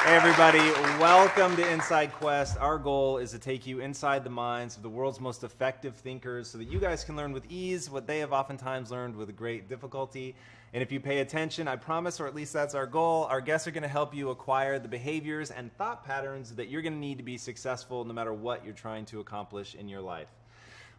Hey everybody, welcome to Inside Quest. Our goal is to take you inside the minds of the world's most effective thinkers so that you guys can learn with ease what they have oftentimes learned with great difficulty. And if you pay attention, I promise, or at least that's our goal, our guests are going to help you acquire the behaviors and thought patterns that you're going to need to be successful no matter what you're trying to accomplish in your life.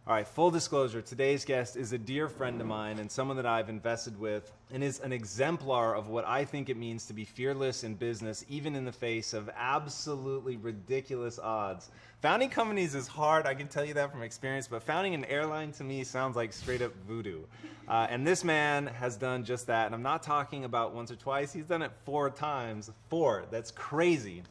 All right, full disclosure, today's guest is a dear friend of mine and someone that I've invested with and is an exemplar of what I think it means to be fearless in business, even in the face of absolutely ridiculous odds. Founding companies is hard, I can tell you that from experience, but founding an airline to me sounds like straight up voodoo. And this man has done just that, and I'm not talking about once or twice, he's done it 4 times. 4, that's crazy.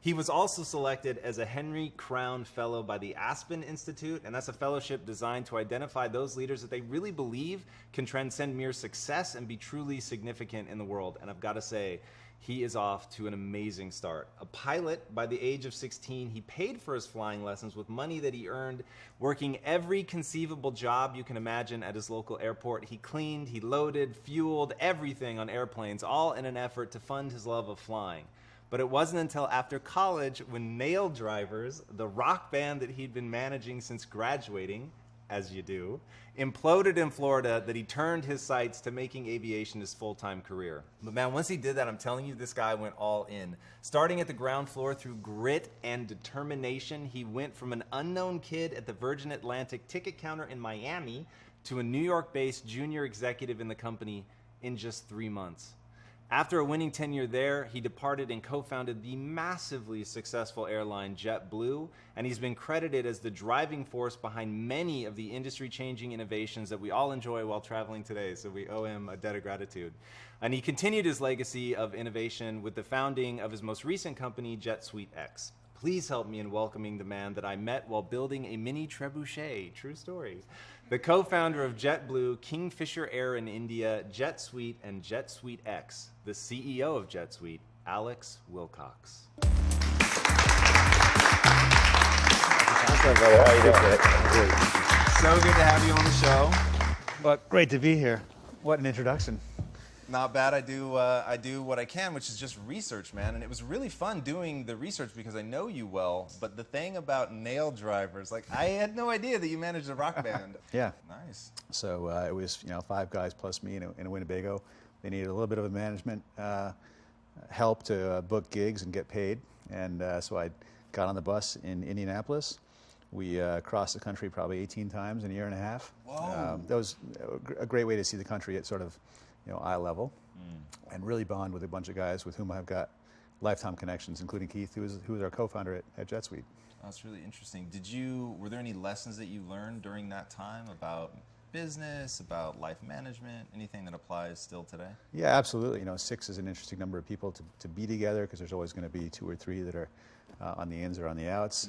He was also selected as a Henry Crown Fellow by the Aspen Institute, and that's a fellowship designed to identify those leaders that they really believe can transcend mere success and be truly significant in the world. And I've got to say, he is off to an amazing start. A pilot by the age of 16, he paid for his flying lessons with money that he earned working every conceivable job you can imagine at his local airport. He cleaned, he loaded, fueled, everything on airplanes, all in an effort to fund his love of flying. But it wasn't until after college when Nail Drivers, the rock band that he'd been managing since graduating, as you do, imploded in Florida that he turned his sights to making aviation his full-time career. But man, once he did that, I'm telling you, this guy went all in. Starting at the ground floor through grit and determination, he went from an unknown kid at the Virgin Atlantic ticket counter in Miami to a New York-based junior executive in the company in just 3 months. After a winning tenure there, he departed and co-founded the massively successful airline JetBlue, and he's been credited as the driving force behind many of the industry-changing innovations that we all enjoy while traveling today, so we owe him a debt of gratitude. And he continued his legacy of innovation with the founding of his most recent company, JetSuiteX. Please help me in welcoming the man that I met while building a mini trebuchet, true story. The co-founder of JetBlue, Kingfisher Air in India, JetSuite, and JetSuiteX, the CEO of JetSuite, Alex Wilcox. How you doing? So good to have you on the show. Well, great to be here. What an introduction. Not bad. I do what I can, which is just research, man. And it was really fun doing the research because I know you well. But the thing about Nail Drivers, like I had no idea that you managed a rock band. Yeah. Nice. So it was 5 guys plus me in Winnebago. They needed a little bit of a management help to book gigs and get paid. And so I got on the bus in Indianapolis. We crossed the country probably 18 times in a year and a half. Whoa. That was a great way to see the country at sort of eye level, and really bond with a bunch of guys with whom I've got lifetime connections, including Keith, who is our co-founder at JetSuite. That's really interesting. Were there any lessons that you learned during that time about business, about life management, anything that applies still today? Yeah, absolutely. 6 is an interesting number of people to be together because there's always going to be 2 or 3 that are on the ins or on the outs.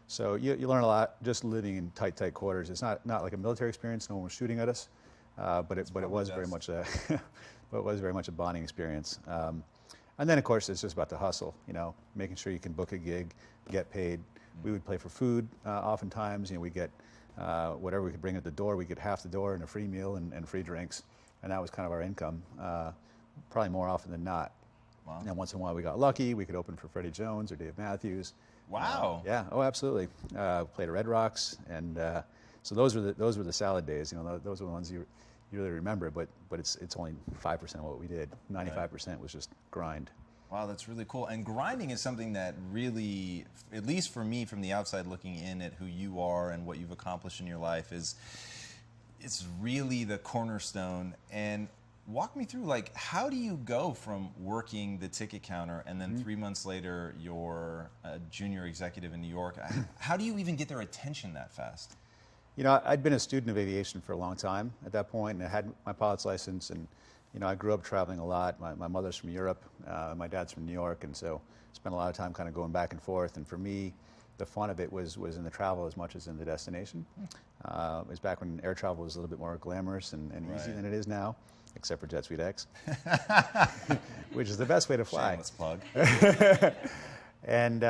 So you learn a lot just living in tight quarters. It's not like a military experience. No one was shooting at us. But it was very much a bonding experience. And then of course it's just about the hustle, making sure you can book a gig, get paid. We would play for food oftentimes. We get whatever we could bring at the door. We get half the door and a free meal and free drinks, and that was kind of our income. Probably more often than not. Wow. And once in a while we got lucky. We could open for Freddie Jones or Dave Matthews. Wow. Yeah. Oh, absolutely. Played at Red Rocks, and so those were the salad days. Those were the ones you really remember, but it's only 5% of what we did. 95% was just grind. Wow, that's really cool. And grinding is something that really, at least for me from the outside looking in at who you are and what you've accomplished in your life, it's really the cornerstone. And walk me through, how do you go from working the ticket counter and then 3 months later you're a junior executive in New York? How do you even get their attention that fast? I'd been a student of aviation for a long time at that point, and I had my pilot's license, and I grew up traveling a lot. My mother's from Europe, my dad's from New York, and so spent a lot of time kind of going back and forth. And for me, the fun of it was in the travel as much as in the destination. It was back when air travel was a little bit more glamorous and easy than it is now, except for JetSuiteX, which is the best way to fly. Shameless plug. And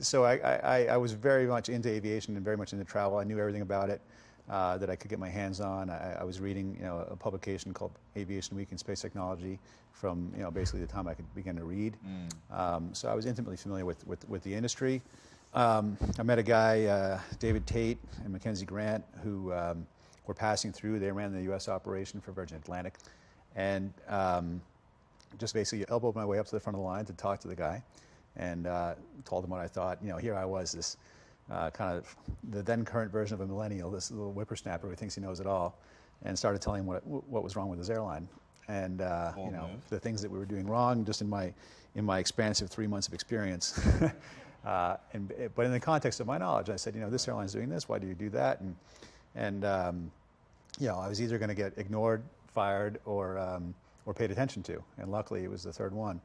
so I was very much into aviation and very much into travel. I knew everything about it. that I could get my hands on. I was reading, a publication called Aviation Week in Space Technology from, basically the time I could begin to read. So I was intimately familiar with the industry. I met a guy, David Tate and Mackenzie Grant, who were passing through. They ran the U.S. operation for Virgin Atlantic, and just basically elbowed my way up to the front of the line to talk to the guy, and told him what I thought. Here I was, this kind of the then current version of a millennial, this little whippersnapper who thinks he knows it all, and started telling him what was wrong with his airline, and the things that we were doing wrong, just in my expansive 3 months of experience. But in the context of my knowledge, I said, this airline's doing this. Why do you do that? And I was either going to get ignored, fired, or paid attention to. And luckily, it was the third one.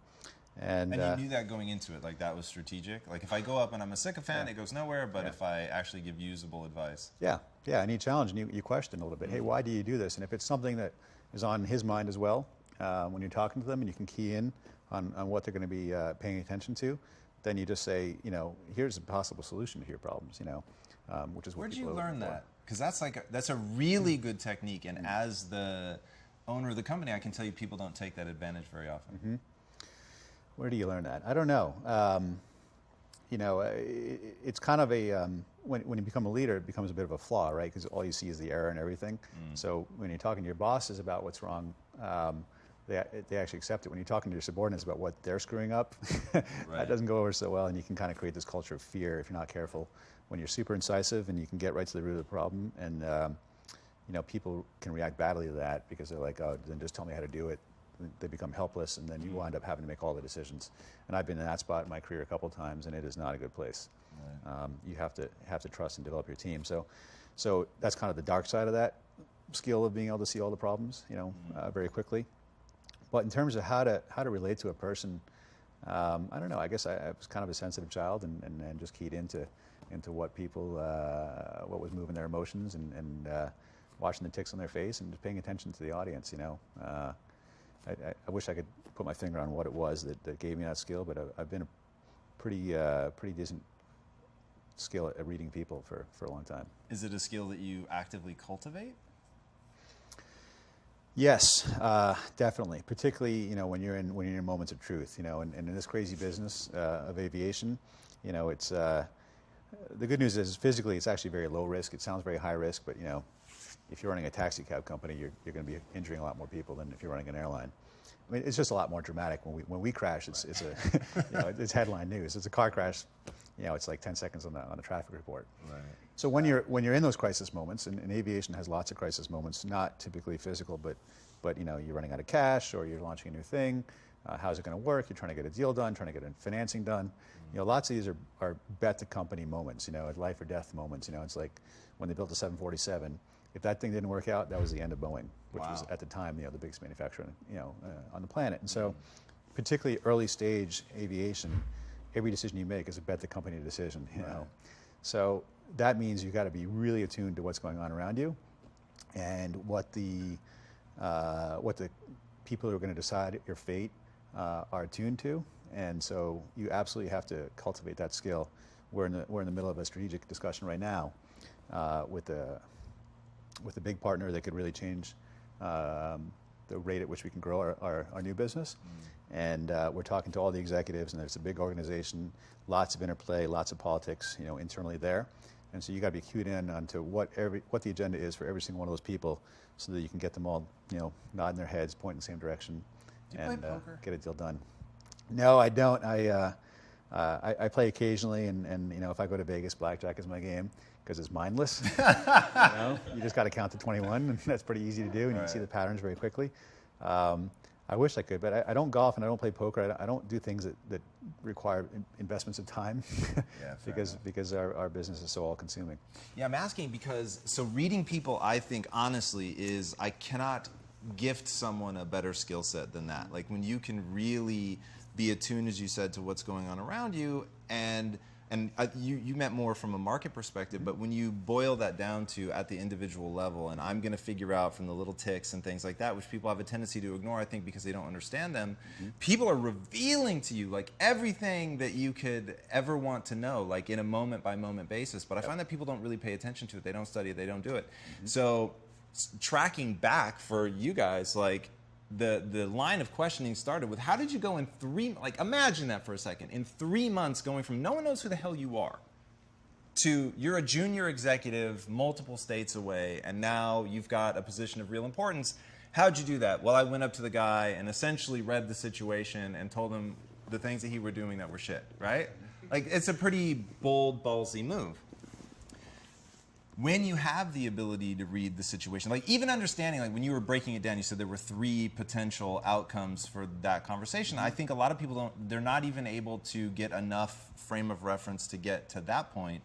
And you knew that going into it, like that was strategic? Like if I go up and I'm a sycophant, it goes nowhere, but if I actually give usable advice. Yeah, and you challenge and you question a little bit. Hey, why do you do this? And if it's something that is on his mind as well, when you're talking to them and you can key in on what they're going to be paying attention to, then you just say, here's a possible solution to your problems, which is what Where'd you learn that? Because that's a really good technique, and as the owner of the company, I can tell you people don't take that advantage very often. Where do you learn that? I don't know. It's kind of a when you become a leader, it becomes a bit of a flaw, right? Because all you see is the error and everything. So when you're talking to your bosses about what's wrong, they actually accept it. When you're talking to your subordinates about what they're screwing up, that doesn't go over so well, and you can kind of create this culture of fear if you're not careful. When you're super incisive and you can get right to the root of the problem, and people can react badly to that because they're like, oh, then just tell me how to do it. They become helpless, and then you wind up having to make all the decisions. And I've been in that spot in my career a couple of times, and it is not a good place. Right. You have to trust and develop your team. So that's kind of the dark side of that skill of being able to see all the problems, very quickly. But in terms of how to relate to a person, I don't know. I guess I was kind of a sensitive child, and just keyed into what people, what was moving their emotions, and watching the ticks on their face, and just paying attention to the audience. I wish I could put my finger on what it was that gave me that skill, but I've been a pretty decent skill at reading people for a long time. Is it a skill that you actively cultivate? Yes, definitely. Particularly, when you're in moments of truth, and in this crazy business of aviation, it's the good news is physically it's actually very low risk. It sounds very high risk, but if you're running a taxi cab company, you're going to be injuring a lot more people than if you're running an airline. I mean, it's just a lot more dramatic. When we crash, it's it's headline news. It's a car crash. It's like 10 seconds on the traffic report. Right. So when you're in those crisis moments, and aviation has lots of crisis moments, not typically physical, but you're running out of cash, or you're launching a new thing. How's it going to work? You're trying to get a deal done, trying to get financing done. Lots of these are bet the company moments. Life or death moments. It's like when they built the 747. If that thing didn't work out, that was the end of Boeing, which was at the time the biggest manufacturer on the planet. And so, particularly early stage aviation, every decision you make is a bet the company decision. So that means you've got to be really attuned to what's going on around you, and what the people who are going to decide your fate are attuned to. And so you absolutely have to cultivate that skill. We're in the middle of a strategic discussion right now with a big partner that could really change the rate at which we can grow our new business. And we're talking to all the executives, and it's a big organization, lots of interplay, lots of politics, internally there. And so you got to be cued in onto what the agenda is for every single one of those people, so that you can get them all, nodding their heads, pointing in the same direction, and get a deal done. No, I don't. I play occasionally, and if I go to Vegas, blackjack is my game, because it's mindless. You just got to count to 21, and that's pretty easy to do, and you can see the patterns very quickly. I wish I could, but I don't golf and I don't play poker. I don't do things that require investments of time, because our business is so all-consuming. Yeah, I'm asking because reading people, I think honestly is I cannot gift someone a better skill set than that. Like when you can really be attuned, as you said, to what's going on around you, and and you meant more from a market perspective, but when you boil that down to at the individual level, and I'm going to figure out from the little ticks and things like that, which people have a tendency to ignore, I think, because they don't understand them, people are revealing to you like everything that you could ever want to know, like in a moment-by-moment basis. But I find that people don't really pay attention to it. They don't study it. They don't do it. So tracking back for you guys, like, the line of questioning started with, how did you go in 3, like imagine that for a second, in 3 months going from no one knows who the hell you are to you're a junior executive multiple states away and now you've got a position of real importance. How'd you do that? Well, I went up to the guy and essentially read the situation and told him the things that he were doing that were shit, right? Like, it's a pretty bold, ballsy move. When you have the ability to read the situation, like even understanding, like when you were breaking it down, you said there were 3 potential outcomes for that conversation. I think a lot of people they're not even able to get enough frame of reference to get to that point.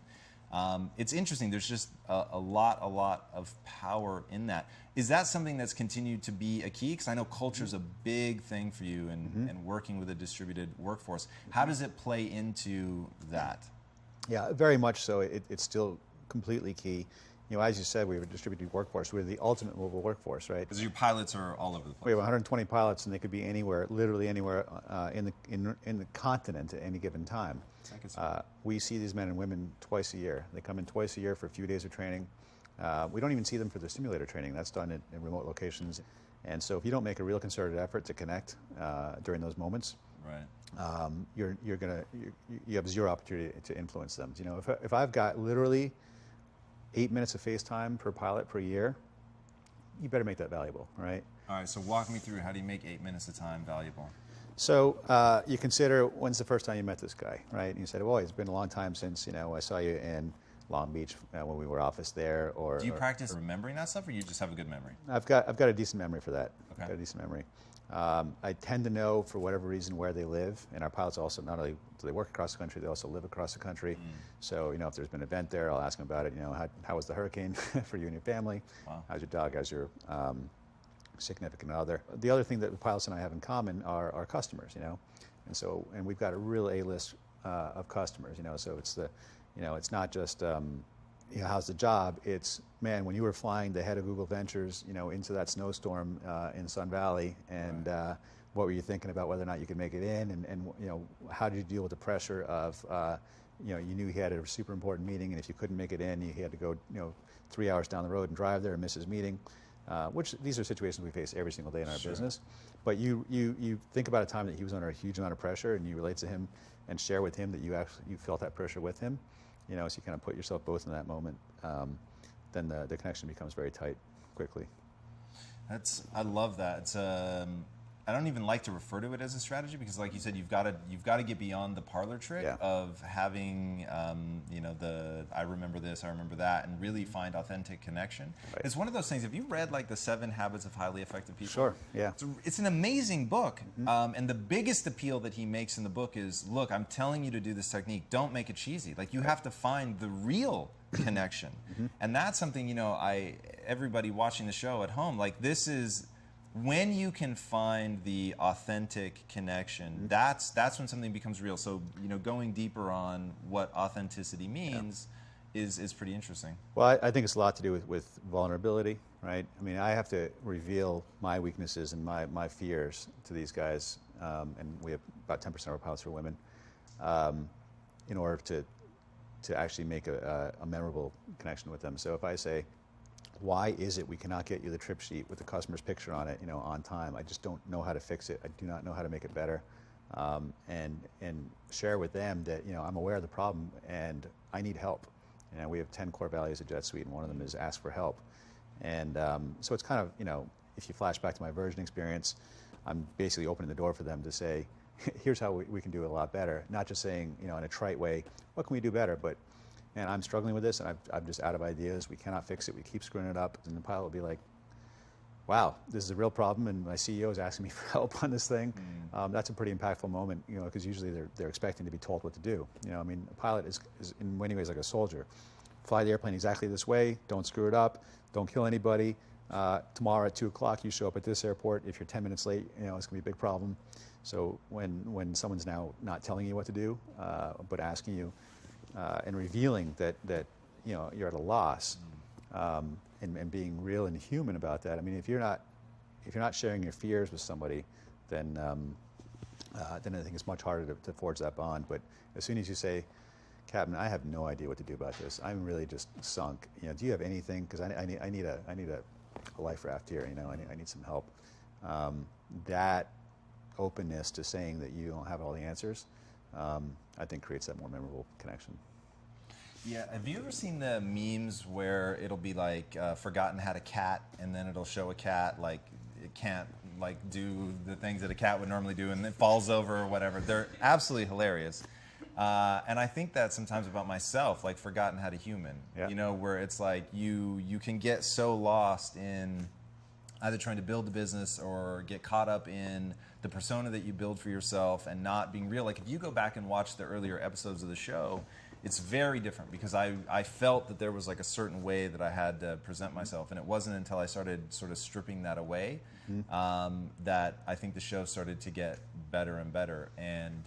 It's interesting. There's just a lot of power in that. Is that something that's continued to be a key? Because I know culture is a big thing for you and working with a distributed workforce. How does it play into that? Yeah, very much so. It's still completely key. You know, as you said, we have a distributed workforce. We're the ultimate mobile workforce, right? Because your pilots are all over the place. We have 120 pilots, and they could be anywhere, literally anywhere in the continent at any given time. We see these men and women twice a year. They come in twice a year for a few days of training. We don't even see them for the simulator training. That's done in remote locations. And so if you don't make a real concerted effort to connect during those moments, right, you have zero opportunity to influence them. You know, if I've got literally 8 minutes of FaceTime per pilot per year, you better make that valuable, right? All right, so walk me through, how do you make 8 minutes of time valuable? So you consider, when's the first time you met this guy, right? And you said, well, it's been a long time since, you know, I saw you in Long Beach when we were office there. Or do you practice remembering that stuff, or you just have a good memory? I've got a decent memory for that. Okay. I've got a decent memory. I tend to know, for whatever reason, where they live. And our pilots also, not only do they work across the country, they also live across the country. So, you know, if there's been an event there, I'll ask them about it. You know, how was the hurricane for you and your family? Wow. How's your dog? How's your significant other? The other thing that the pilots and I have in common are our customers, you know. And we've got a real A-list of customers, you know. So it's it's not just, you know, how's the job? It's, man, when you were flying the head of Google Ventures, you know, into that snowstorm in Sun Valley, and what were you thinking about whether or not you could make it in, and you know, how did you deal with the pressure of, you know, you knew he had a super important meeting, and if you couldn't make it in, he had to go, you know, 3 hours down the road and drive there and miss his meeting, which these are situations we face every single day in our business. But you think about a time that he was under a huge amount of pressure, and you relate to him and share with him that you felt that pressure with him. You know, so you kind of put yourself both in that moment, then the connection becomes very tight quickly. I love that. It's I don't even like to refer to it as a strategy, because, like you said, you've got to get beyond the parlor trick of having you know, the I remember this, I remember that, and really find authentic connection. Right. It's one of those things. Have you read like the 7 Habits of Highly Effective People? Sure. Yeah. It's an amazing book, and the biggest appeal that he makes in the book is, look, I'm telling you to do this technique. Don't make it cheesy. Like, you have to find the real connection, and that's something, you know, everybody watching the show at home, like, this is. When you can find the authentic connection, that's when something becomes real. So, you know, going deeper on what authenticity means is pretty interesting. Well, I think it's a lot to do with vulnerability, right? I mean, I have to reveal my weaknesses and my fears to these guys, and we have about 10% of our pilots are women, in order to actually make a memorable connection with them. So if I say, why is it we cannot get you the trip sheet with the customer's picture on it, you know, on time? I just don't know how to fix it. I do not know how to make it better. And share with them that, you know, I'm aware of the problem and I need help. You know, we have 10 core values at Jet Suite, and one of them is ask for help. And so it's kind of, you know, if you flash back to my Virgin experience, I'm basically opening the door for them to say, here's how we can do it a lot better. Not just saying, you know, in a trite way, what can we do better? But, man, I'm struggling with this, and I'm just out of ideas. We cannot fix it. We keep screwing it up. And the pilot will be like, wow, this is a real problem, and my CEO is asking me for help on this thing. That's a pretty impactful moment, you know, because usually they're expecting to be told what to do. You know, I mean, a pilot is in many ways like a soldier. Fly the airplane exactly this way. Don't screw it up. Don't kill anybody. Tomorrow at 2 o'clock, you show up at this airport. If you're 10 minutes late, you know, it's going to be a big problem. So when someone's now not telling you what to do, but asking you, and revealing that you're at a loss, and being real and human about that. I mean, if you're not sharing your fears with somebody, then I think it's much harder to forge that bond. But as soon as you say, Captain, I have no idea what to do about this. I'm really just sunk. Do you have anything? Because I need a life raft here. I need some help. That openness to saying that you don't have all the answers, I think creates that more memorable connection. Yeah, have you ever seen the memes where it'll be like forgotten had a cat, and then it'll show a cat like it can't like do the things that a cat would normally do, and it falls over or whatever? They're absolutely hilarious. And I think that sometimes about myself, like forgotten how to human, where it's like you can get so lost in either trying to build a business or get caught up in the persona that you build for yourself and not being real. Like if you go back and watch the earlier episodes of the show, it's very different because I felt that there was like a certain way that I had to present myself, and it wasn't until I started sort of stripping that away that I think the show started to get better and better. And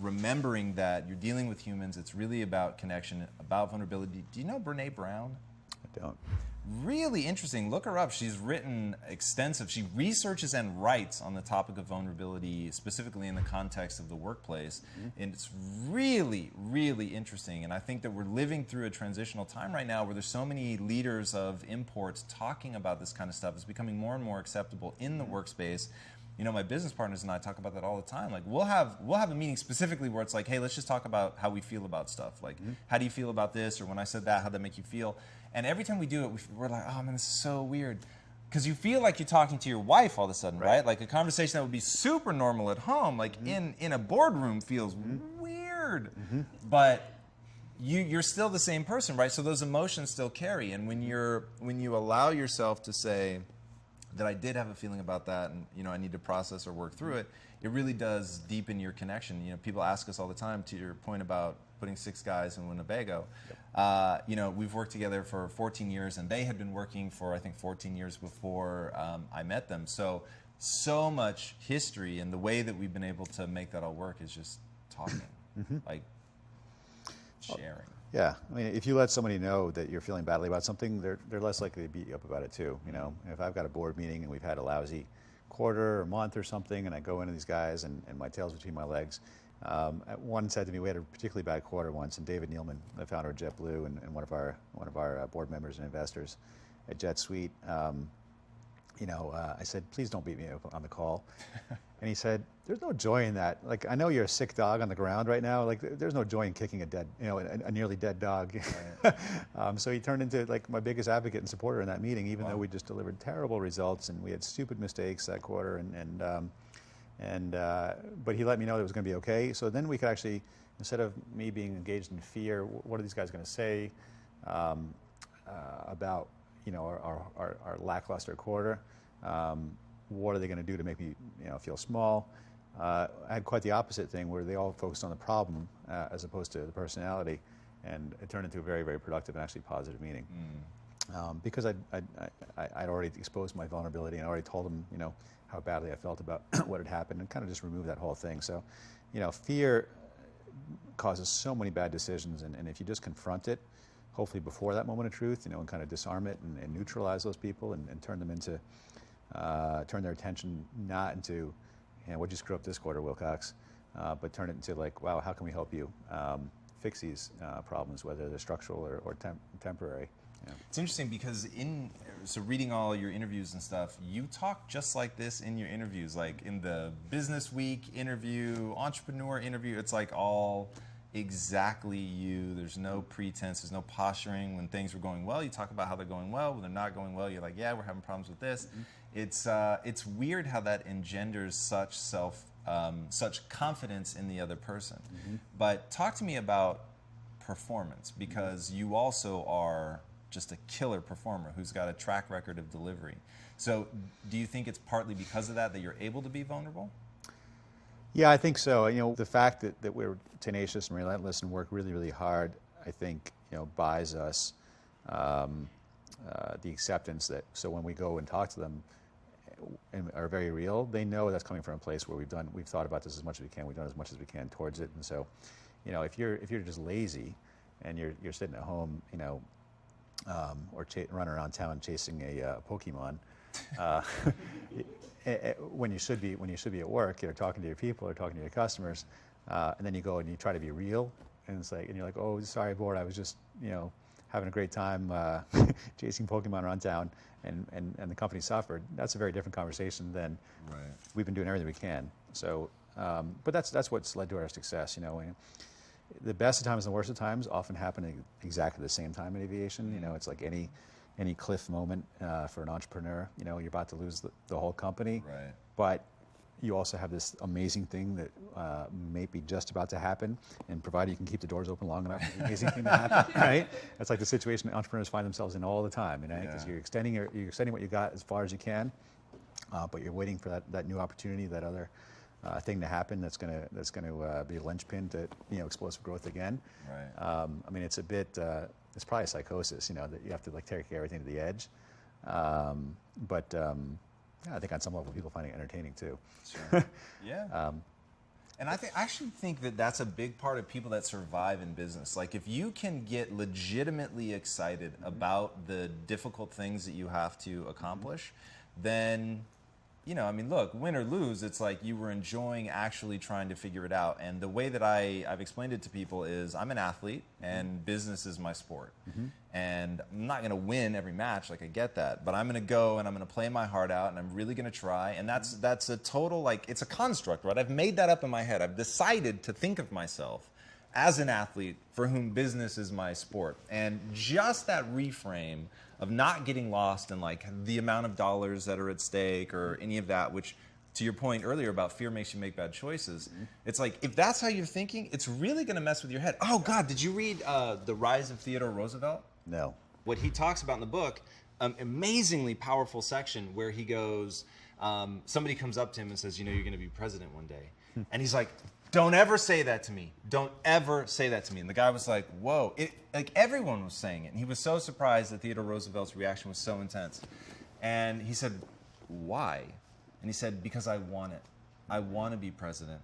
remembering that you're dealing with humans, it's really about connection, about vulnerability. Do you know Brene Brown? I don't. Really interesting. Look her up. She's written extensive. She researches and writes on the topic of vulnerability, specifically in the context of the workplace. And it's really, really interesting. And I think that we're living through a transitional time right now where there's so many leaders of imports talking about this kind of stuff. It's becoming more and more acceptable in the workspace. My business partners and I talk about that all the time. Like we'll have a meeting specifically where it's like, hey, let's just talk about how we feel about stuff. Like, how do you feel about this? Or when I said that, how'd that make you feel? And every time we do it, we're like, oh man, this is so weird. Because you feel like you're talking to your wife all of a sudden, right? Like a conversation that would be super normal at home, like in a boardroom feels weird. But you're still the same person, right? So those emotions still carry. And when you allow yourself to say that I did have a feeling about that, and I need to process or work through it, it really does deepen your connection. People ask us all the time, to your point about putting 6 guys in Winnebago. We've worked together for 14 years, and they had been working for, I think, 14 years before I met them. So much history, and the way that we've been able to make that all work is just talking, like sharing. Yeah, I mean, if you let somebody know that you're feeling badly about something, they're less likely to beat you up about it too. If I've got a board meeting and we've had a lousy quarter or month or something, and I go into these guys and my tail's between my legs. One said to me, we had a particularly bad quarter once, and David Nealman, the founder of JetBlue and one of our board members and investors at JetSuite, I said, please don't beat me up on the call. And he said, there's no joy in that. Like, I know you're a sick dog on the ground right now. Like, there's no joy in kicking a nearly dead dog. Right. So he turned into like my biggest advocate and supporter in that meeting, even though we just delivered terrible results and we had stupid mistakes that quarter. But he let me know that it was going to be okay. So then we could actually, instead of me being engaged in fear, what are these guys going to say about our lackluster quarter? What are they going to do to make me feel small? I had quite the opposite thing where they all focused on the problem as opposed to the personality, and it turned into a very, very productive and actually positive meeting. Because I'd already exposed my vulnerability and I already told them how badly I felt about what had happened, and kind of just removed that whole thing. So fear causes so many bad decisions, and if you just confront it, hopefully before that moment of truth, and kind of disarm it and neutralize those people and turn them into turn their attention not into, what'd you screw up this quarter, Wilcox, but turn it into like, wow, how can we help you fix these problems, whether they're structural or temporary. It's interesting because so reading all your interviews and stuff, you talk just like this in your interviews, like in the Business Week interview, entrepreneur interview, it's like all exactly you. There's no pretense, there's no posturing. When things were going well, you talk about how they're going well. When they're not going well, you're like, yeah, we're having problems with this. It's weird how that engenders such confidence in the other person. But talk to me about performance, because you also are just a killer performer who's got a track record of delivery. So do you think it's partly because of that you're able to be vulnerable? Yeah, I think so. The fact that we're tenacious and relentless and work really, really hard, I think, buys us the acceptance that, so when we go and talk to them and are very real, they know that's coming from a place where we've thought about this as much as we can, we've done as much as we can towards it. And so, if you're just lazy and you're sitting at home, or running around town chasing a Pokemon, when you should be at work, talking to your people or talking to your customers, and then you go and you try to be real, and you're like, oh, sorry, board, I was just having a great time chasing Pokemon around town, and the company suffered. That's a very different conversation than we've been doing everything we can. So, but that's what's led to our success. The best of times and the worst of times often happen at exactly the same time in aviation. It's like any cliff moment for an entrepreneur. You're about to lose the whole company, but you also have this amazing thing that may be just about to happen, and provided you can keep the doors open long enough, it's an amazing thing to happen, right? That's like the situation that entrepreneurs find themselves in all the time, because you're extending what you got as far as you can, but you're waiting for that new opportunity, that other thing to happen that's going to be a linchpin to explosive growth again. I mean, it's a bit it's probably a psychosis, that you have to take everything to the edge, but I think on some level people find it entertaining too. Sure. Yeah. And I actually think that that's a big part of people that survive in business. Like, if you can get legitimately excited about the difficult things that you have to accomplish, then look, win or lose, it's like you were enjoying actually trying to figure it out. And the way that I've explained it to people is, I'm an athlete and business is my sport. And I'm not going to win every match, I get that. But I'm going to go and I'm going to play my heart out and I'm really going to try. And that's a total, it's a construct, right? I've made that up in my head. I've decided to think of myself as an athlete for whom business is my sport. And just that reframe of not getting lost in the amount of dollars that are at stake or any of that, which, to your point earlier about fear makes you make bad choices, it's like, if that's how you're thinking, it's really going to mess with your head. Oh God, did you read The Rise of Theodore Roosevelt? No. What he talks about in the book, amazingly powerful section where he goes, somebody comes up to him and says, you're going to be president one day. And he's like, don't ever say that to me. Don't ever say that to me. And the guy was like, whoa. Everyone was saying it. And he was so surprised that Theodore Roosevelt's reaction was so intense. And he said, why? And he said, because I want it. I want to be president.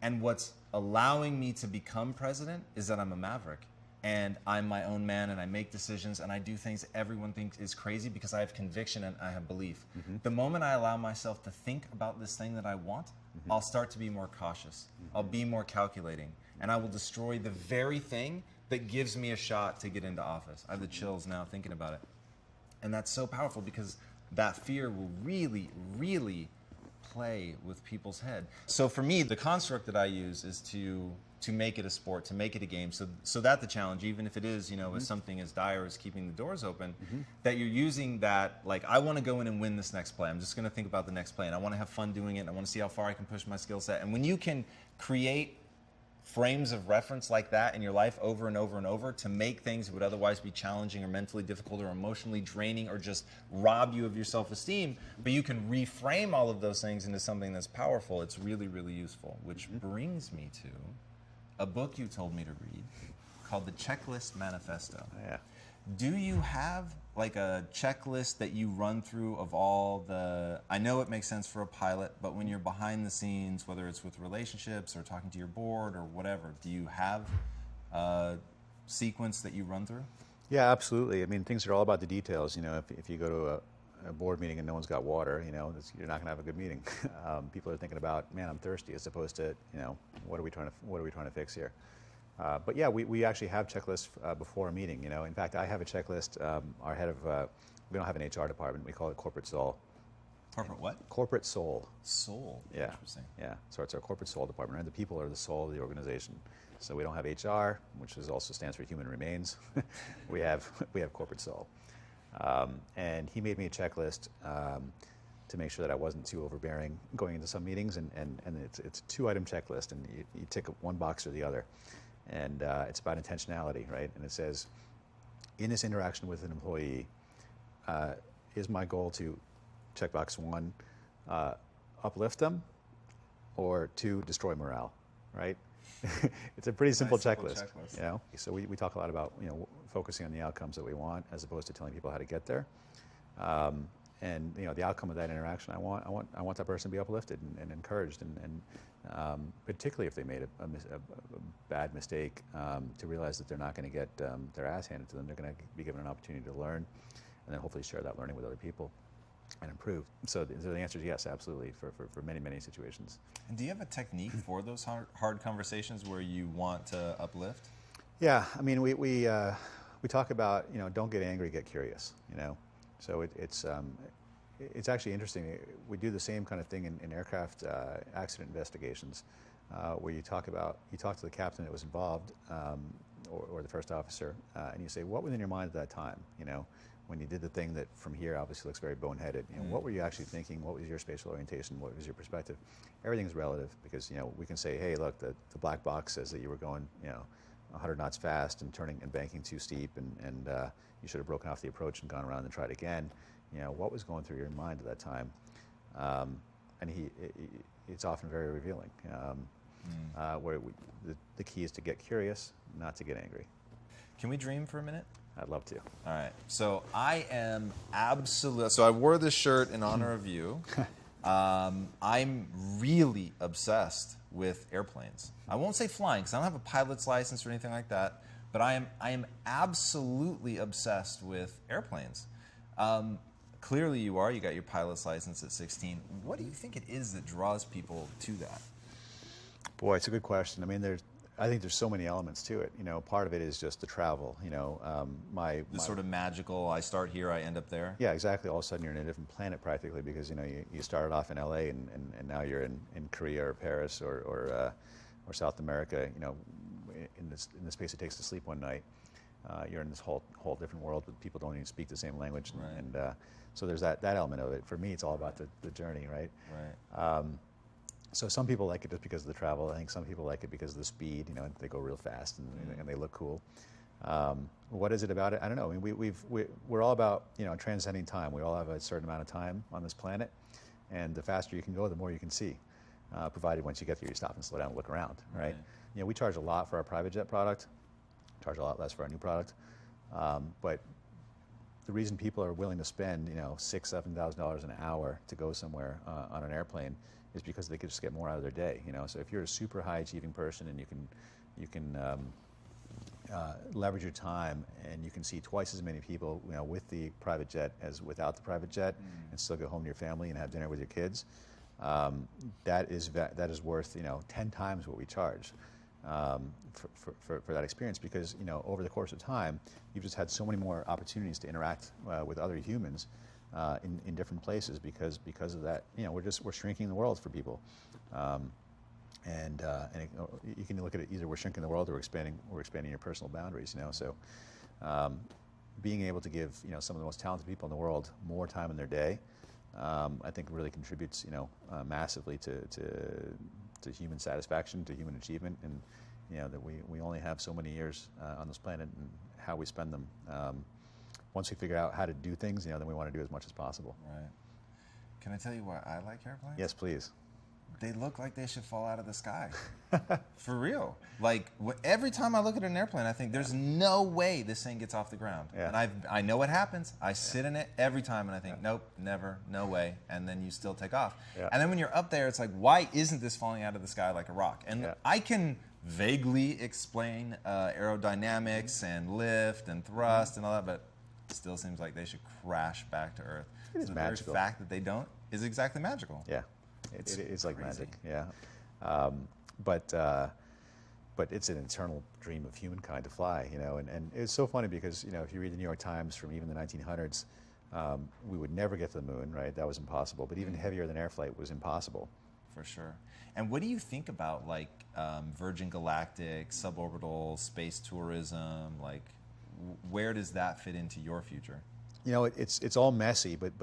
And what's allowing me to become president is that I'm a maverick. And I'm my own man, and I make decisions, and I do things everyone thinks is crazy because I have conviction and I have belief. The moment I allow myself to think about this thing that I want, I'll start to be more cautious. I'll be more calculating, and I will destroy the very thing that gives me a shot to get into office. I have the chills now thinking about it. And that's so powerful because that fear will really, really play with people's head. So for me, the construct that I use is to make it a sport, to make it a game, so that the challenge, even if it is, is something as dire as keeping the doors open, that you're using that, I want to go in and win this next play. I'm just going to think about the next play, and I want to have fun doing it, and I want to see how far I can push my skill set. And when you can create frames of reference like that in your life over and over and over to make things that would otherwise be challenging or mentally difficult or emotionally draining or just rob you of your self-esteem, but you can reframe all of those things into something that's powerful, it's really, really useful. Which brings me to a book you told me to read called The Checklist Manifesto. Yeah. Do you have a checklist that you run through of all the, I know it makes sense for a pilot, but when you're behind the scenes, whether it's with relationships or talking to your board or whatever, do you have a sequence that you run through? Yeah, absolutely. I mean, things are all about the details. If you go to a board meeting and no one's got water, you're not going to have a good meeting. People are thinking about, man, I'm thirsty, as opposed to, what are we trying to fix here? But yeah, we actually have checklists before a meeting. In fact, I have a checklist. Our head of we don't have an HR department. We call it corporate soul. Corporate what? Corporate soul. Soul. Yeah. Interesting. Yeah. So it's our corporate soul department. Right? The people are the soul of the organization. So we don't have HR, which also stands for human remains. we have corporate soul. And he made me a checklist to make sure that I wasn't too overbearing going into some meetings. And it's a 2-item checklist, and you tick one box or the other. And it's about intentionality, right? And it says, in this interaction with an employee, is my goal to, check box 1, uplift them, or 2, destroy morale, right? It's a pretty simple checklist. So we talk a lot about focusing on the outcomes that we want as opposed to telling people how to get there. and the outcome of that interaction, I want that person to be uplifted and encouraged, and particularly if they made a bad mistake, to realize that they're not going to get their ass handed to them. They're going to be given an opportunity to learn, and then hopefully share that learning with other people and improve. So the answer is yes, absolutely, for many, many situations. And do you have a technique for those hard conversations where you want to uplift? Yeah, I mean, we talk about, don't get angry, get curious, So it's actually interesting. We do the same kind of thing in aircraft accident investigations, where you talk to the captain that was involved, or the first officer, and you say, what was in your mind at that time, when you did the thing that from here obviously looks very boneheaded. What were you actually thinking? What was your spatial orientation? What was your perspective? Everything's relative, because we can say, hey, look, the black box says that you were going 100 knots fast and turning and banking too steep, and you should have broken off the approach and gone around and tried again. What was going through your mind at that time? And it's often very revealing. Where the key is to get curious, not to get angry. Can we dream for a minute? I'd love to. All right. So I am absolutely. So I wore this shirt in honor of you. I'm really obsessed with airplanes. I won't say flying because I don't have a pilot's license or anything like that. But I am absolutely obsessed with airplanes. Clearly you are. You got your pilot's license at 16. What do you think it is that draws people to that? Boy, it's a good question. I mean, I think there's so many elements to it. Part of it is just the travel. The sort of magical, I start here, I end up there? Yeah, exactly. All of a sudden you're in a different planet practically, because, you started off in LA and now you're in Korea or Paris or South America, in the space it takes to sleep one night. You're in this whole different world, but people don't even speak the same language. Right. And so there's that element of it. For me, it's all about the journey, right? Right. So some people like it just because of the travel. I think some people like it because of the speed. They go real fast and they look cool. What is it about it? I don't know. I mean, we're all about transcending time. We all have a certain amount of time on this planet, and the faster you can go, the more you can see. Provided once you get there, you stop and slow down and look around, right? We charge a lot for our private jet product. Charge a lot less for our new product, but the reason people are willing to spend $6,000-$7,000 an hour to go somewhere on an airplane is because they could just get more out of their day. So if you're a super high achieving person and you can leverage your time and you can see twice as many people with the private jet as without the private jet, and still go home to your family and have dinner with your kids, that is worth 10 times what we charge. For that experience, because over the course of time you've just had so many more opportunities to interact with other humans in different places because of that. We're shrinking the world for people, and you can look at it either we're shrinking the world or we're expanding your personal boundaries. So being able to give some of the most talented people in the world more time in their day, I think really contributes massively to human satisfaction, to human achievement, and that we only have so many years on this planet, and how we spend them. Once we figure out how to do things, then we want to do as much as possible. Right. Can I tell you why I like airplanes? Yes, please. They look like they should fall out of the sky. For real. Like, every time I look at an airplane, I think there's no way this thing gets off the ground. Yeah. And I know what happens. I sit in it every time and I think, nope, never, no way. And then you still take off. Yeah. And then when you're up there, it's like, why isn't this falling out of the sky like a rock? And I can vaguely explain aerodynamics and lift and thrust and all that, but it still seems like they should crash back to Earth. It is the magical. very fact that they don't is exactly magical. Yeah. It's like crazy. magic, yeah. But it's an eternal dream of humankind to fly, and it's so funny because, if you read the New York Times from even the 1900s, we would never get to the moon, right? That was impossible. But even heavier than air flight was impossible. For sure. And what do you think about Virgin Galactic, suborbital space tourism? Where does that fit into your future? It's all messy, but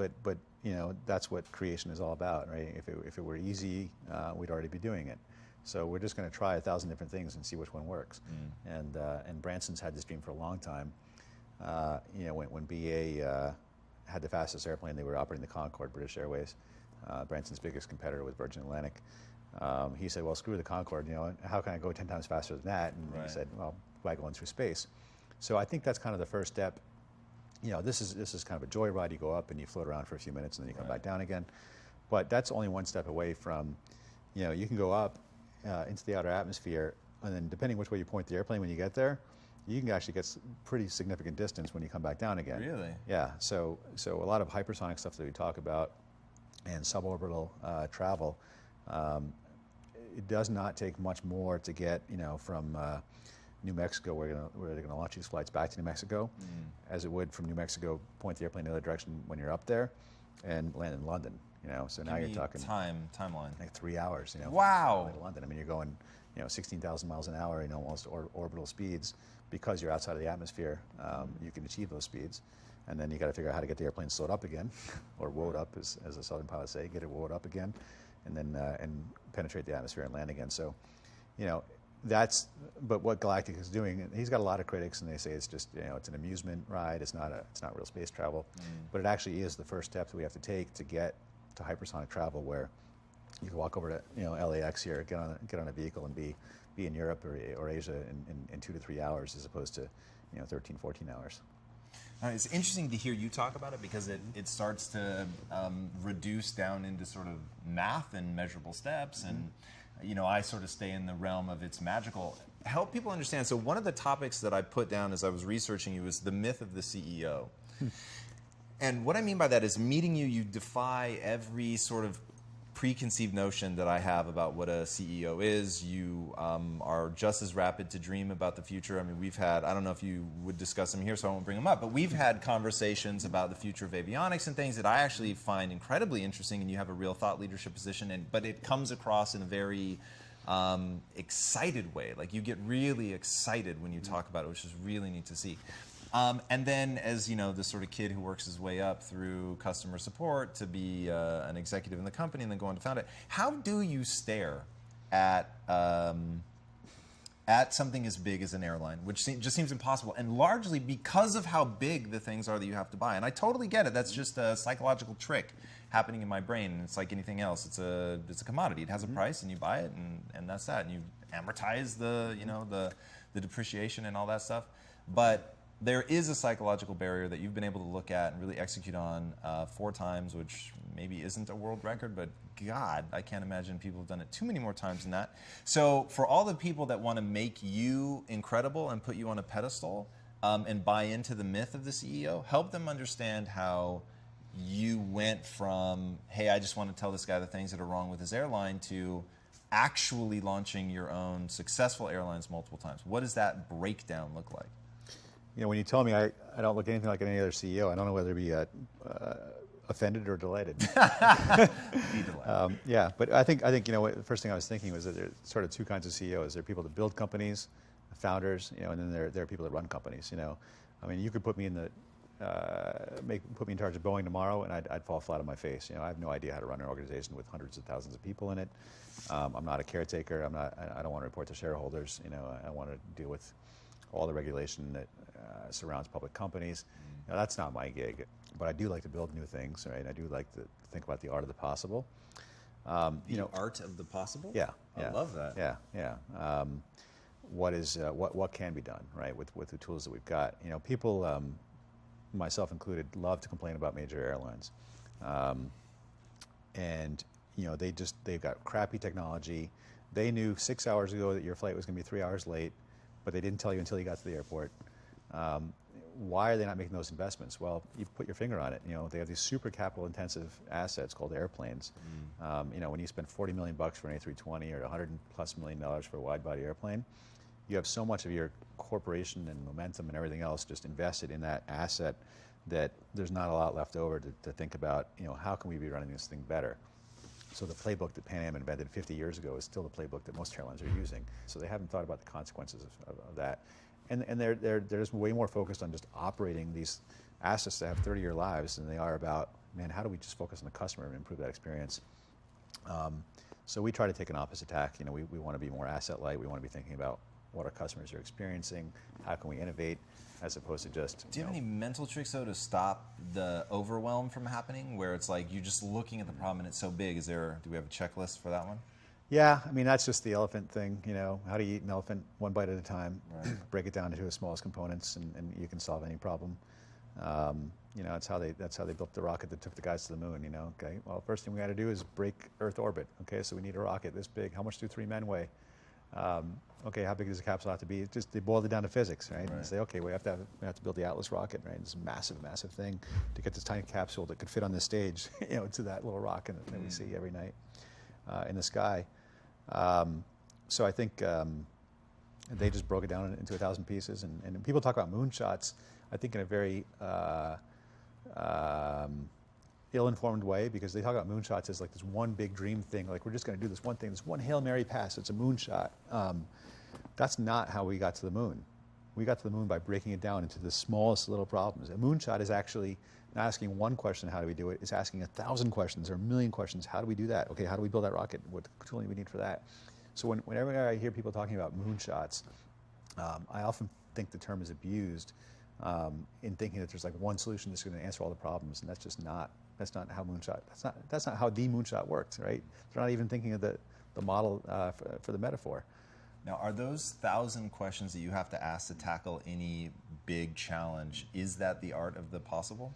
that's what creation is all about, right? If it were easy, we'd already be doing it. So we're just going to try 1,000 different things and see which one works. And Branson's had this dream for a long time. When BA had the fastest airplane, they were operating the Concorde, British Airways. Branson's biggest competitor was Virgin Atlantic. He said, well, screw the Concorde, how can I go 10 times faster than that? And Right. he said, well, by going through space. So I think that's kind of the first step this is kind of a joyride. You go up and you float around for a few minutes and then you come back down again. But that's only one step away from, you can go up into the outer atmosphere, and then depending which way you point the airplane when you get there, you can actually get pretty significant distance when you come back down again. Really? Yeah. So a lot of hypersonic stuff that we talk about and suborbital travel, it does not take much more to get, from New Mexico, where they're going to launch these flights back to New Mexico, as it would from New Mexico, point the airplane the other direction when you're up there, and land in London. So now you're talking timeline like 3 hours. Wow. To London. I mean, you're going, 16,000 miles an hour, almost orbital speeds. Because you're outside of the atmosphere, you can achieve those speeds, and then you got to figure out how to get the airplane slowed up again, or woed up, as the Southern pilots say, get it woed up again, and then and penetrate the atmosphere and land again. So, but what Galactic is doing, he's got a lot of critics, and they say it's just, it's an amusement ride. It's not real space travel, but it actually is the first step that we have to take to get to hypersonic travel, where you can walk over to LAX here, get on a vehicle and be in Europe or Asia in 2 to 3 hours, as opposed to 13, 14 hours. It's interesting to hear you talk about it, because it starts to reduce down into sort of math and measurable steps, and I sort of stay in the realm of it's magical. Help people understand. So one of the topics that I put down as I was researching you was the myth of the CEO. And what I mean by that is, meeting you defy every sort of preconceived notion that I have about what a CEO is. You are just as rapid to dream about the future. I mean, we've had, I don't know if you would discuss them here, so I won't bring them up, but we've had conversations about the future of avionics and things that I actually find incredibly interesting, and you have a real thought leadership position, but it comes across in a very excited way. Like, you get really excited when you talk about it, which is really neat to see. And then, as the sort of kid who works his way up through customer support to be an executive in the company and then go on to found it, how do you stare at something as big as an airline, which just seems impossible, and largely because of how big the things are that you have to buy? And I totally get it. That's just a psychological trick happening in my brain. And it's like anything else. It's a commodity. It has a price, and you buy it, and that's that. And you amortize the depreciation and all that stuff. But there is a psychological barrier that you've been able to look at and really execute on 4 times, which maybe isn't a world record, but God, I can't imagine people have done it too many more times than that. So for all the people that want to make you incredible and put you on a pedestal and buy into the myth of the CEO, help them understand how you went from, hey, I just want to tell this guy the things that are wrong with his airline, to actually launching your own successful airlines multiple times. What does that breakdown look like? When you tell me I don't look anything like any other CEO, I don't know whether to be offended or delighted. Yeah, but I think the first thing I was thinking was that there's sort of 2 kinds of CEOs. There are people that build companies, founders, and then there are people that run companies. I mean, you could put me in put me in charge of Boeing tomorrow, and I'd fall flat on my face. I have no idea how to run an organization with hundreds of thousands of people in it. I'm not a caretaker. I don't want to report to shareholders. I want to deal with all the regulation that surrounds public companies. That's not my gig, but I do like to build new things, right? I do like to think about the art of the possible. The art of the possible? Yeah. I love that. Yeah. What can be done, right, with the tools that we've got? People, myself included, love to complain about major airlines, and they've got crappy technology. They knew 6 hours ago that your flight was going to be 3 hours late, but they didn't tell you until you got to the airport. Why are they not making those investments? Well, you put your finger on it. They have these super capital-intensive assets called airplanes. When you spend $40 million for an A320 or $100+ million for a wide-body airplane, you have so much of your corporation and momentum and everything else just invested in that asset that there's not a lot left over to think about, how can we be running this thing better? So the playbook that Pan Am invented 50 years ago is still the playbook that most airlines are using. So they haven't thought about the consequences of that. And they're just way more focused on just operating these assets that have 30-year lives than they are about, man, how do we just focus on the customer and improve that experience? So we try to take an opposite tack. We want to be more asset light. We want to be thinking about what our customers are experiencing, how can we innovate, as opposed to just... Do you have any mental tricks, though, to stop the overwhelm from happening, where it's like you're just looking at the problem and it's so big? Do we have a checklist for that one? Yeah, I mean, that's just the elephant thing, how do you eat an elephant one bite at a time, right. Break it down into its smallest components, and you can solve any problem. You know, that's how they built the rocket that took the guys to the moon. You know, okay. Well, first thing we got to do is break Earth orbit. Okay, so we need a rocket this big. How much do 3 men weigh? Okay, how big does the capsule have to be? They boiled it down to physics, right? And say, okay, we have to build the Atlas rocket, right? It's a massive thing to get this tiny capsule that could fit on this stage, you know, to that little rocket that we see every night in the sky. So I think they just broke it down into 1,000 pieces. And people talk about moonshots, I think in a very ill-informed way, because they talk about moonshots as like this one big dream thing, like we're just going to do this one thing, this one Hail Mary pass, it's a moonshot. That's not how we got to the moon. We got to the moon by breaking it down into the smallest little problems. A moonshot is actually not asking one question, how do we do it? It's asking 1,000 questions or 1,000,000 questions. How do we do that? Okay, how do we build that rocket? What tooling do we need for that? So whenever I hear people talking about moonshots, I often think the term is abused in thinking that there's like one solution that's going to answer all the problems, and that's just not. That's not how That's not how the moonshot worked, right? They're not even thinking of the model for the metaphor. Now, are those 1,000 questions that you have to ask to tackle any big challenge? Is that the art of the possible?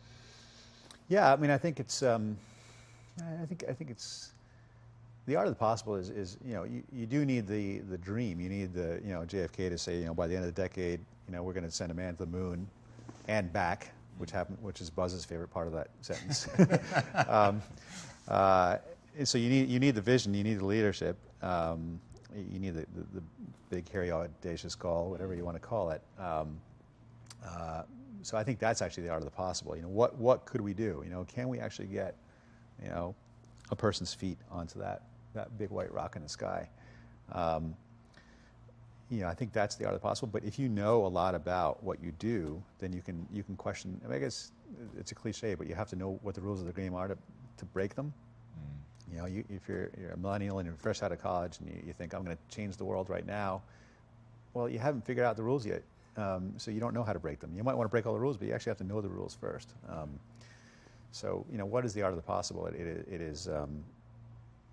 Yeah, I mean, I think it's. I think it's. The art of the possible is you know, you do need the dream. You need the, you know, JFK to say, you know, by the end of the decade, you know, we're going to send a man to the moon and back, which is Buzz's favorite part of that sentence. So you need the vision, you need the leadership, you need the big, hairy, audacious goal, whatever you want to call it. So I think that's actually the art of the possible. You know, what could we do? You know, can we actually get, you know, a person's feet onto that big white rock in the sky? You know, I think that's the art of the possible. But if you know a lot about what you do, then you can question. I mean, I guess it's a cliche, but you have to know what the rules of the game are to break them. You know, if you're a millennial and you're fresh out of college and you think, I'm going to change the world right now, well, you haven't figured out the rules yet, so you don't know how to break them. You might want to break all the rules, but you actually have to know the rules first. So, you know, what is the art of the possible? It is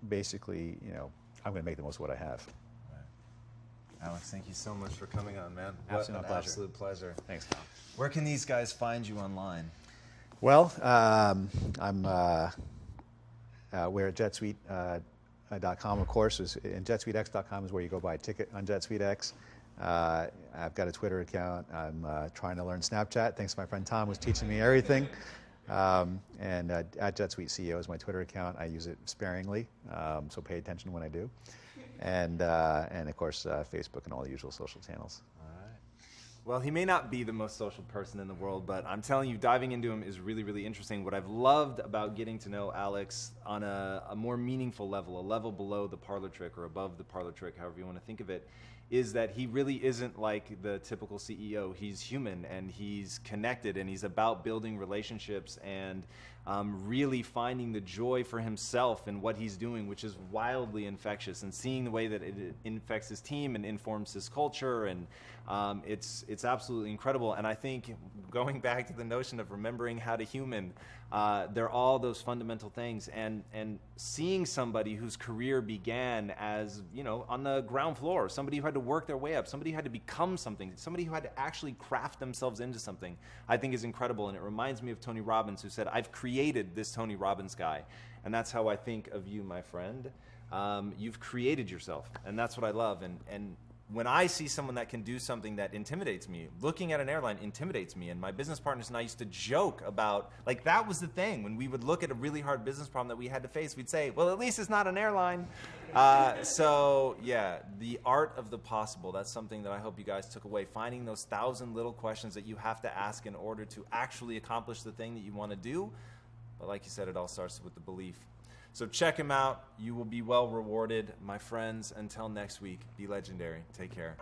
basically, you know, I'm going to make the most of what I have. Alex, thank you so much for coming on, man. Absolute pleasure. Absolute pleasure. Thanks, Tom. Where can these guys find you online? Well, we're at jetsuite.com, of course, and jetsuitex.com is where you go buy a ticket on JetSuiteX. I've got a Twitter account. I'm trying to learn Snapchat. Thanks to my friend Tom, who's teaching me everything. And at JetSuite CEO is my Twitter account. I use it sparingly, so pay attention when I do. And of course, Facebook and all the usual social channels. Well, he may not be the most social person in the world, but I'm telling you, diving into him is really, really interesting. What I've loved about getting to know Alex on a more meaningful level, a level below the parlor trick or above the parlor trick, however you want to think of it, is that he really isn't like the typical CEO. He's human and he's connected and he's about building relationships and really finding the joy for himself in what he's doing, which is wildly infectious, and seeing the way that it infects his team and informs his culture, and it's absolutely incredible. And I think going back to the notion of remembering how to human, they're all those fundamental things, and seeing somebody whose career began as, you know, on the ground floor, somebody who had to work their way up, somebody who had to become something, somebody who had to actually craft themselves into something, I think is incredible. And it reminds me of Tony Robbins, who said, I've created this Tony Robbins guy. And that's how I think of you, my friend. You've created yourself, and that's what I love. And when I see someone that can do something that intimidates me, looking at an airline intimidates me, and my business partners and I used to joke about, like, that was the thing. When we would look at a really hard business problem that we had to face, we'd say, well, at least it's not an airline. So, yeah, the art of the possible, that's something that I hope you guys took away, finding those 1,000 little questions that you have to ask in order to actually accomplish the thing that you want to do. But like you said, it all starts with the belief. So check him out. You will be well rewarded. My friends, until next week, be legendary. Take care.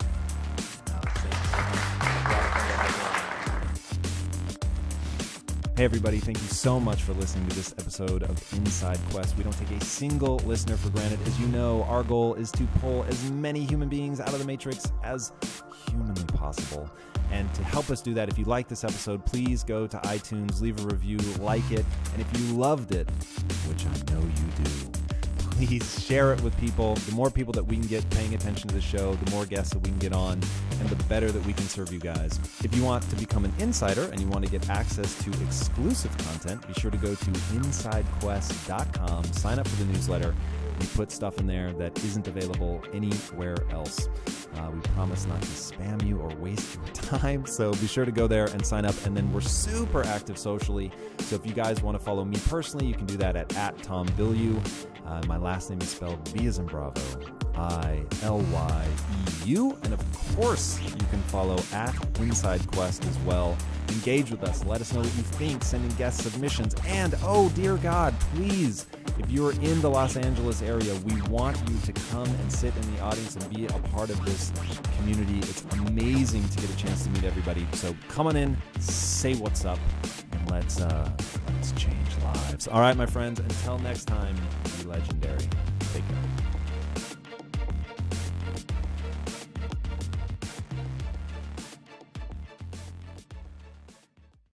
Hey everybody, thank you so much for listening to this episode of Inside Quest. We don't take a single listener for granted. As you know, our goal is to pull as many human beings out of the matrix as humanly possible. And to help us do that, if you like this episode, please go to iTunes, leave a review, like it, and if you loved it, which I know you do, please share it with people. The more people that we can get paying attention to the show, the more guests that we can get on, and the better that we can serve you guys. If you want to become an insider and you want to get access to exclusive content, be sure to go to insidequest.com, sign up for the newsletter. We put stuff in there that isn't available anywhere else. We promise not to spam you or waste your time, so be sure to go there and sign up. And then we're super active socially, so if you guys want to follow me personally, you can do that at @TomBilyeu. My last name is spelled B as in Bravo, ILYEU. And of course, you can follow @InsideQuest as well. Engage with us. Let us know what you think. Send in guest submissions. And, oh, dear God, please, if you're in the Los Angeles area, we want you to come and sit in the audience and be a part of this community. It's amazing to get a chance to meet everybody. So come on in, say what's up, and let's change lives. All right, my friends, until next time, be legendary. Take care.